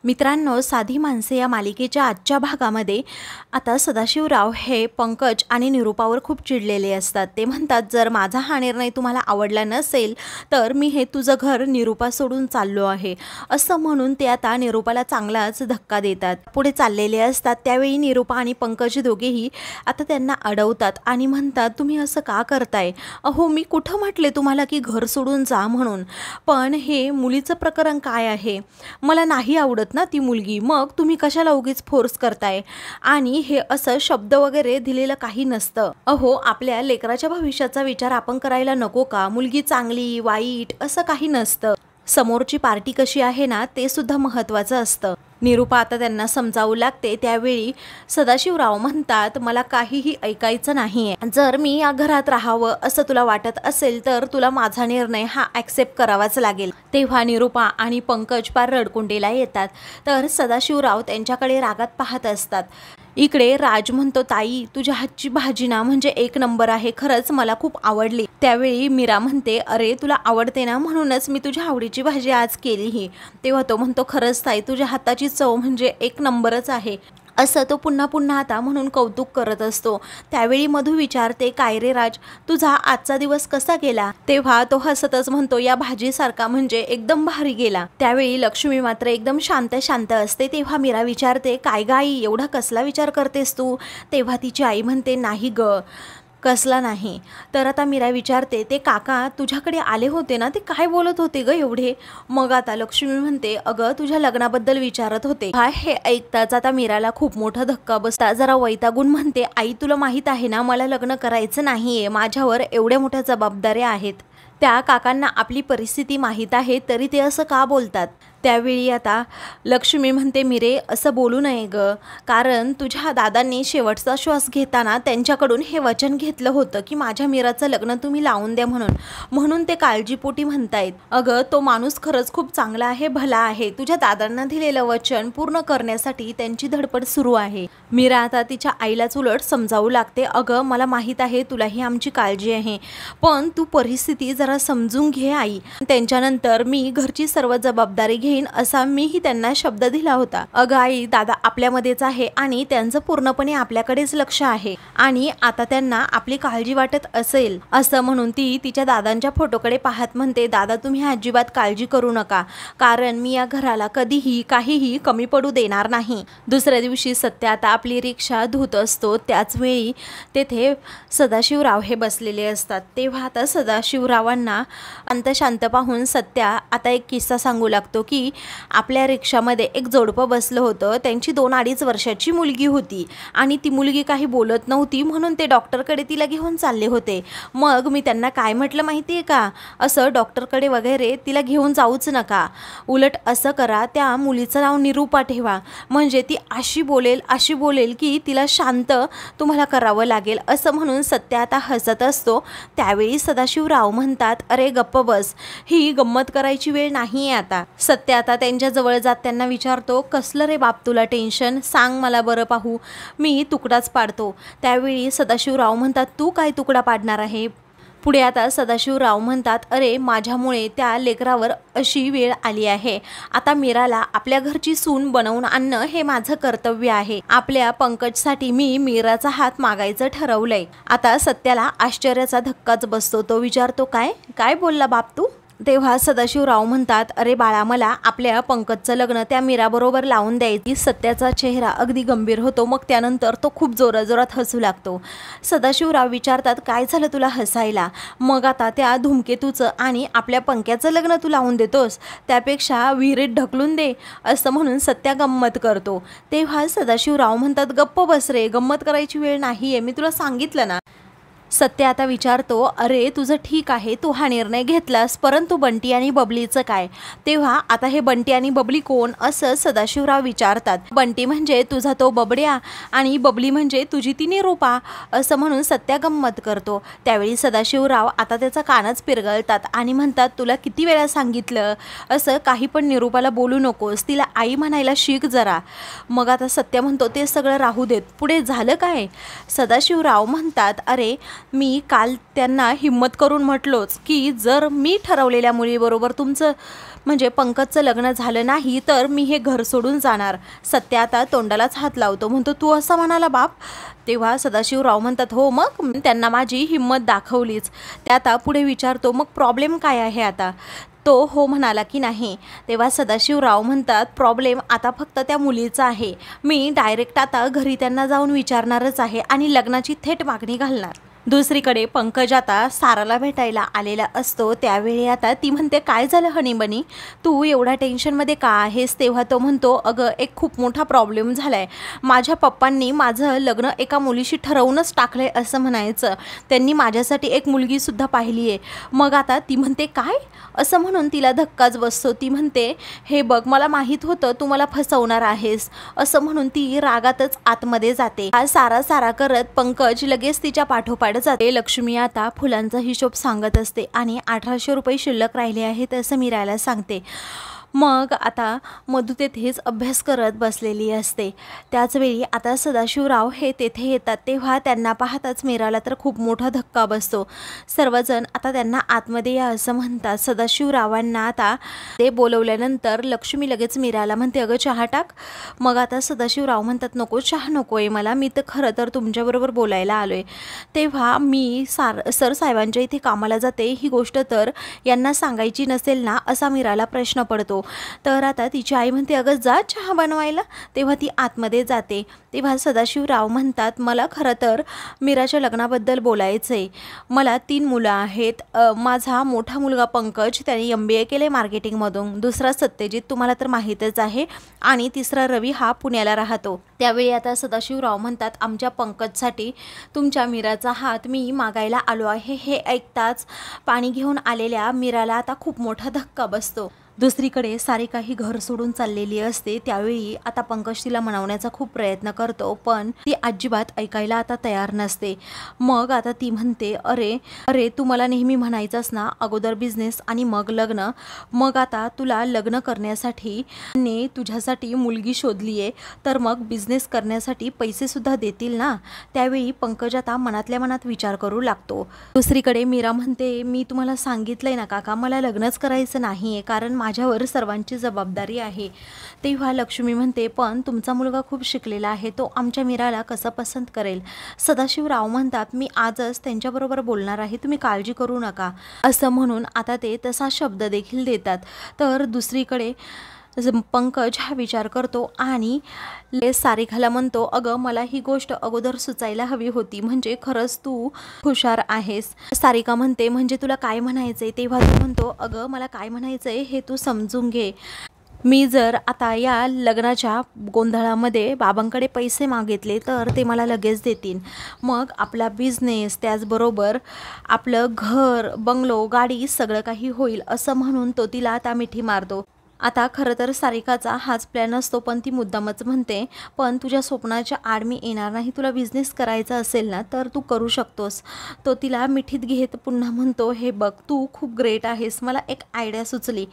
मित्रांनो, साधी माणसे या मालिकेच्या आजच्या भागामध्ये आता सदाशिवराव हे पंकज आणि निरूपावर खूप चिडलेले असतात। ते म्हणतात, जर माझा हा निर्णय तुम्हाला आवडला नसेल तर मी हे तुझं घर निरूपा सोडून चाललो आहे असं म्हणून ते आता निरूपाला चांगलाच धक्का देतात। पुढे चाललेले असतात त्यावेळी निरूपा आणि पंकज दोघेही आता त्यांना अडवतात आणि म्हणतात, तुम्ही असं का करताय? अहो, मी कुठं म्हटले तुम्हाला की घर सोडून जा म्हणून? पण हे मुलीचं प्रकरण काय आहे? मला नाही आवडत ना ती मुलगी, मग तुम्ही कशाला उगीच फोर्स करताय? आणि हे असं शब्द वगैरे दिलेलं काही नसतं। अहो, आपल्या लेकराच्या भविष्याचा विचार आपण करायला नको का? मुलगी चांगली वाईट असं काही नसतं, समोरची पार्टी कशी आहे ना ते सुद्धा महत्त्वाचं असतं। निरूपा आता त्यांना समजावू लागते त्यावेळी सदाशिवराव म्हणतात, मला काहीही ऐकायचं नाहीये। जर मी या घरात राहावं असं तुला वाटत असेल तर तुला माझा निर्णय हा ॲक्सेप्ट करावाच लागेल। तेव्हा निरूपा आणि पंकज पार रडकुंडीला येतात तर सदाशिवराव त्यांच्याकडे रागात पाहत असतात। इकडे राज म्हणतो, ताई तुझ्या हातची भाजी ना म्हणजे एक नंबर आहे, खरंच मला खूप आवडली। त्यावेळी मीरा म्हणते, अरे तुला आवडते ना म्हणूनच मी तुझ्या आवडीची भाजी आज केली ही। तेव्हा तो म्हणतो, खरंच ताई तुझ्या हाताची चव म्हणजे एक नंबरच आहे असं तो पुन्हा पुन्हा आता म्हणून कौतुक करत असतो। त्यावेळी मधू विचारते, काय रे राज, तुझा आजचा दिवस कसा गेला? तेव्हा तो हसतच म्हणतो, या भाजीसारखा म्हणजे एकदम भारी गेला। त्यावेळी लक्ष्मी मात्र एकदम शांत शांत असते। तेव्हा मीरा विचारते, काय गाई एवढा कसला विचार करतेस तू? तेव्हा तिची आई म्हणते, नाही ग कसला नाही। तर आता मीरा विचारते, ते काका तुझ्याकडे आले होते ना, ते काय बोलत होते ग एवढे? मग आता लक्ष्मी म्हणते, अगं तुझ्या लग्नाबद्दल विचारत होते। हे ऐकताच आता मीराला खूप मोठा धक्का बसता। जरा वैतागून म्हणते, आई तुला माहित आहे ना मला लग्न करायचं नाहीये, माझ्यावर एवढ्या मोठ्या जबाबदाऱ्या आहेत। त्या काकांना आपली परिस्थिती माहीत आहे तरी ते असं का बोलतात? त्यावेळी आता लक्ष्मी म्हणते, मिरे असं बोलू नये ग, कारण तुझ्या दादांनी शेवटचा श्वास घेताना त्यांच्याकडून हे वचन घेतलं होतं की माझ्या मीराचं लग्न तुम्ही लावून द्या म्हणून ते काळजीपोटी म्हणतायत। अगं तो माणूस खरंच खूप चांगला आहे, भला आहे, तुझ्या दादांना दिलेलं वचन पूर्ण करण्यासाठी त्यांची धडपड सुरू आहे। मीरा आता तिच्या आईलाच उलट समजावू लागते, अगं मला माहीत आहे तुलाही आमची काळजी आहे, पण तू परिस्थिती जरा समजून घे आई। त्यांच्यानंतर मी घरची सर्व जबाबदारी घेईन असा मीही त्यांना शब्द दिला होता। अगं आई, दादा आपल्यामध्येच आहे आणि त्यांचं पूर्णपणे आपल्याकडेच लक्ष आहे आणि आता त्यांना आपली काळजी वाटत असेल असं म्हणून ती तिच्या दादांच्या फोटोकडे पाहत म्हणते, दादा तुम्ही अजिबात काळजी करू नका, कारण मी या घराला कधीही काहीही कमी पडू देणार नाही। दुसऱ्या दिवशी सत्य आता आपली रिक्षा धुत असतो त्याच वेळी तेथे सदाशिवराव हे बसलेले असतात। तेव्हा आता सदाशिवरावांना शांत पाहून सत्या आता एक किस्सा सांगू लागतो की आपल्या रिक्षामध्ये एक जोडपं बसलं होतं, त्यांची 2-2.5 वर्षाची मुलगी होती आणि ती मुलगी काही बोलत नव्हती म्हणून ते डॉक्टरकडे तिला घेऊन चालले होते। मग मी त्यांना काय म्हटलं माहिती आहे का, असं डॉक्टरकडे वगैरे तिला घेऊन जाऊच नका, उलट असं करा त्या मुलीचं नाव निरूपा ठेवा, म्हणजे ती अशी बोलेल की तिला शांत तुम्हाला करावं लागेल असं म्हणून सत्य आता हसत असतो। त्यावेळी सदाशिवराव म्हणतात, अरे गप्प बस, ही गंमत करायची वेळ नाही आहे आता। सत्य आता त्यांच्या जवळ जात त्यांना विचारतो, कसलं रे बाप तुला टेन्शन, सांग मला बरं पाहू, मी तुकडाच पाडतो। त्यावेळी सदाशिवराव म्हणतात, तू काय तुकडा पाडणार आहे? पुढे आता सदाशिवराव म्हणतात, अरे माझ्यामुळे त्या लेकरावर अशी वेळ आली आहे, आता मीराला आपल्या घरची सून बनवून आणणं हे माझं कर्तव्य आहे। आपल्या पंकजसाठी मी मीराचा हात मागायचं ठरवलंय। आता सत्याला आश्चर्याचा धक्काच बसतो, तो विचारतो, काय बोलला बाप तू? तेव्हा सदाशिवराव म्हणतात, अरे बाळा मला आपल्या पंकजचं लग्न त्या मीराबरोबर लावून द्यायची। सत्याचा चेहरा अगदी गंभीर होतो, मग त्यानंतर तो खूप जोराजोरात हसू लागतो। सदाशिवराव विचारतात, काय झालं तुला हसायला? मग आता त्या धूमकेतूचं आणि आपल्या पंक्याचं लग्न तू लावून देतोस, त्यापेक्षा विहिरीत ढकलून दे असं म्हणून सत्या गंमत करतो। तेव्हा सदाशिवराव म्हणतात, गप्प बस रे, गंमत करायची वेळ नाहीये, मी तुला सांगितलं ना। सत्य आता विचारतो, अरे तुझं ठीक आहे, तू हा निर्णय घेतलास, परंतु बंटी आणि बबलीचं काय? तेव्हा आता हे बंटी आणि बबली कोण असं सदाशिवराव विचारतात। बंटी म्हणजे तुझा तो बबड्या आणि बबली म्हणजे तुझी ती निरूपा असं म्हणून सत्या गंमत करतो। त्यावेळी सदाशिवराव आता त्याचा कानच पिरगळतात आणि म्हणतात, तुला किती वेळा सांगितलं असं काही पण निरूपाला बोलू नकोस, तिला आई म्हणायला शिक जरा। मग आता सत्य म्हणतो, ते सगळं राहू देत, पुढे झालं काय? सदाशिवराव म्हणतात, अरे मी काल त्यांना हिम्मत करून म्हटलोच की जर मी ठरवलेल्या मुलीबरोबर तुमचं म्हणजे पंकजचं लग्न झालं नाही तर मी हे घर सोडून जाणार. सत्य आता तोंडालाच हात लावतो, म्हणतो तू असं म्हणाला बाप. तेव्हा सदाशिवराव म्हणतात हो मग. त्यांना माझी हिंमत दाखवलीच. ते आता पुढे विचारतो मग प्रॉब्लेम काय आहे आता. तो हो म्हणाला की नाही. तेव्हा सदाशिवराव म्हणतात प्रॉब्लेम आता फक्त त्या मुलीचा आहे. मी डायरेक्ट आता घरी त्यांना जाऊन विचारणारच आहे आणि लग्नाची थेट मागणी घालणार. दुसरीकडे पंकज आता साराला भेटायला आलेला असतो. त्यावेळी आता ती म्हणते काय झालं हनीबनी, तू एवढ्या टेन्शनमध्ये का आहेस. तेव्हा तो म्हणतो अगं एक खूप मोठा प्रॉब्लेम झाला आहे. माझ्या पप्पांनी माझं लग्न एका मुलीशी ठरवूनच टाकलं आहे असं म्हणायचं. त्यांनी माझ्यासाठी एक मुलगीसुद्धा पाहिली आहे. मग आता ती म्हणते काय असं म्हणून तिला धक्काच बसतो. ती म्हणते हे बघ मला माहीत होतं तू मला फसवणार आहेस असं म्हणून ती रागातच आतमध्ये जाते. सारा सारा करत पंकज लगेच तिच्या पाठोपाठ जाते. लक्ष्मी आता फुलांचा हिशोब सांगत असते आणि 1800 रुपये शिल्लक राहिले आहेत असं मीराला सांगते. मग आता मधू तेथेच अभ्यास करत बसलेली असते. त्याचवेळी आता सदाशिवराव हे तेथे येतात. तेव्हा त्यांना पाहताच मीराला तर खूप मोठा धक्का बसतो. सर्वजण आता त्यांना आतमध्ये या असं म्हणतात. सदाशिवरावांना आता ते बोलवल्यानंतर लक्ष्मी लगेच मीराला म्हणते अगं चहा टाक. मग आता सदाशिवराव म्हणतात नको चहा नको आहे मला, मी तर खरं तर तुमच्याबरोबर बोलायला आलो आहे. तेव्हा मी सरसाहेबांच्या इथे कामाला जाते ही गोष्ट तर यांना सांगायची नसेल ना असा मीराला प्रश्न पडतो. तर आता तिची आई म्हणते अगं जा चहा बनवायला. तेव्हा ती आतमध्ये जाते. तेव्हा सदाशिवराव म्हणतात मला खरं तर मीराच्या लग्नाबद्दल बोलायचं आहे. मला 3 मुलं आहेत. माझा मोठा मुलगा पंकज त्याने MBA केले मार्केटिंगमधून. दुसरा सत्यजित तुम्हाला तर माहीतच आहे आणि तिसरा रवी हा पुण्याला राहतो. त्यावेळी आता सदाशिवराव म्हणतात आमच्या पंकजसाठी तुमच्या मीराचा हात मी मागायला आलो आहे. हे ऐकताच पाणी घेऊन आलेल्या मीराला आता खूप मोठा धक्का बसतो. दुसरीकडे सारिका ही घर सोडून चाललेली असते. त्यावेळी आता पंकज तिला मनवण्याचा खूप प्रयत्न करतो पण ती अजिबात ऐकायला आता तयार नसते. मग आता ती म्हणते अरे अरे तू मला नेहमी म्हणायचंस ना अगोदर बिझनेस आणि मग लग्न. मग आता तुला लग्न करण्यासाठी ने तुझ्यासाठी मुलगी शोधली आहे तर मग बिझनेस करण्यासाठी पैसेसुद्धा देतील ना. त्यावेळी पंकज आता मनातल्या मनात विचार करू लागतो. दुसरीकडे मीरा म्हणते मी तुम्हाला सांगितलंय ना काका मला लग्नच करायचं नाही आहे कारण माझ्यावर सर्वांची जबाबदारी आहे. तेव्हा लक्ष्मी म्हणते पण तुमचा मुलगा खूप शिकलेला आहे, तो आमच्या मीराला कसं पसंत करेल. सदाशिवराव म्हणतात मी आजच त्यांच्याबरोबर बोलणार आहे, तुम्ही काळजी करू नका असं म्हणून आता ते तसा शब्द देखील देतात. तर दुसरीकडे पंकज हा विचार करतो आणि सारिकाला म्हणतो अगं मला ही गोष्ट अगोदर सुचायला हवी होती, म्हणजे खरंच तू हुशार आहेस. सारिका म्हणते म्हणजे तुला काय म्हणायचंय. तेव्हा तू म्हणतो अगं मला काय म्हणायचंय हे तू समजून घे. मी जर आता या लग्नाच्या गोंधळामध्ये बाबांकडे पैसे मागितले तर ते मला लगेच देतील. मग आपला बिझनेस त्याचबरोबर आपलं घर बंगलो गाडी सगळं काही होईल असं म्हणून तो तिला आता मिठी मारतो. आता खरं तर सारिकाचा हाच प्लॅन असतो पण ती मुद्दामच म्हणते पण तुझ्या स्वप्नाच्या आड मी येणार नाही. तुला बिझनेस करायचा असेल ना तर तू करू शकतोस. तो तिला मिठीत घेत पुन्हा म्हणतो हे बघ तू खूप ग्रेट आहेस, मला एक आयडिया सुचली.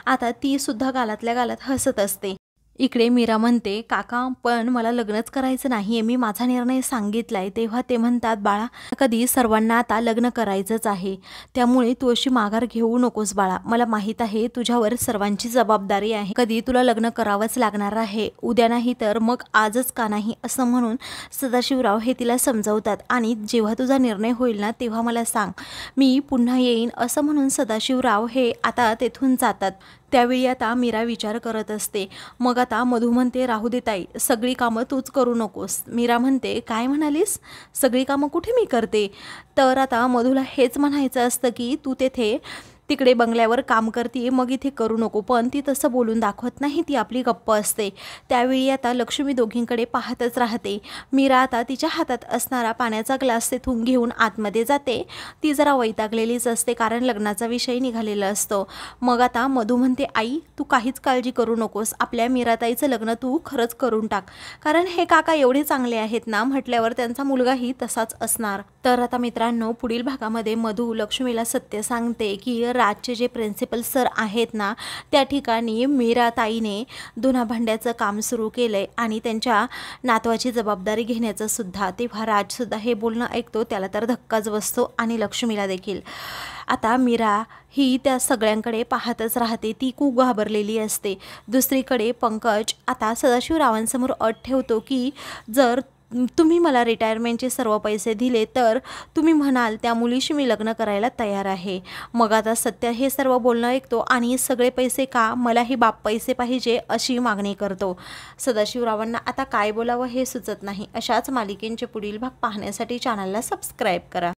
आता ती सुद्धा गालातल्या गालात हसत असते. इकडे मीरा म्हणते काका पण मला लग्नच करायचं नाही आहे, मी माझा निर्णय सांगितला आहे. तेव्हा ते म्हणतात बाळा कधी सर्वांना आता लग्न करायचंच आहे त्यामुळे तू अशी माघार घेऊ नकोस बाळा. मला माहीत आहे तुझ्यावर सर्वांची जबाबदारी आहे, कधी तुला लग्न करावंच लागणार आहे, उद्या नाही तर मग आजच का नाही असं म्हणून सदाशिवराव हे तिला समजावतात. आणि जेव्हा तुझा निर्णय होईल ना तेव्हा मला सांग, मी पुन्हा येईन असं म्हणून सदाशिवराव हे आता तेथून जातात. त्यावेळी आता मीरा विचार करत असते. मग आता मधू म्हणते राहू दे ताई सगळी कामं तूच करू नकोस. मीरा म्हणते काय म्हणालीस, सगळी कामं कुठे मी करते. तर आता मधूला हेच म्हणायचं असतं की तू तेथे तिकडे बंगल्यावर काम करते मग इथे करू नको, पण ती तसं बोलून दाखवत नाही, ती आपली गप्प असते. त्यावेळी आता लक्ष्मी दोघींकडे पाहतच राहते. मीरा आता तिच्या हातात असणारा पाण्याचा ग्लास तेथून घेऊन आतमध्ये जाते. ती जरा वैतागलेलीच असते कारण लग्नाचा विषय निघालेला असतो. मग आता मधू म्हणते आई तू काहीच काळजी करू नकोस, आपल्या मीराताईचं लग्न तू खरंच करून टाक, कारण हे काका एवढे चांगले आहेत ना म्हटल्यावर त्यांचा मुलगाही तसाच असणार. तर आता मित्रांनो पुढील भागामध्ये मधू लक्ष्मीला सत्य सांगते की तर राजचे जे प्रिन्सिपल सर आहेत ना त्या ठिकाणी मीराताईने धुना भांड्याचं काम सुरू केलं आहे आणि त्यांच्या नातवाची जबाबदारी घेण्याचं सुद्धा. तेव्हा राजसुद्धा हे बोलणं ऐकतो, त्याला तर धक्काच बसतो आणि लक्ष्मीला देखील. आता मीरा ही त्या सगळ्यांकडे पाहतच राहते, ती खूप घाबरलेली असते. दुसरीकडे पंकज आता सदाशिवरावांसमोर अट ठेवतो की जर तुम्ही मला रिटायरमेंटचे सर्व पैसे दिले तर तुम्ही म्हणाल त्या मुलीशी मी लग्न करायला तयार आहे. मग आता सत्य हे सर्व बोलणं ऐकतो आणि सगळे पैसे का, मलाही बाप पैसे पाहिजे अशी मागणी करतो. सदाशिवरावांना आता काय बोलावं हे सुचत नाही. अशाच मालिकेंचे पुढील भाग पाहण्यासाठी चॅनलला सबस्क्राईब करा.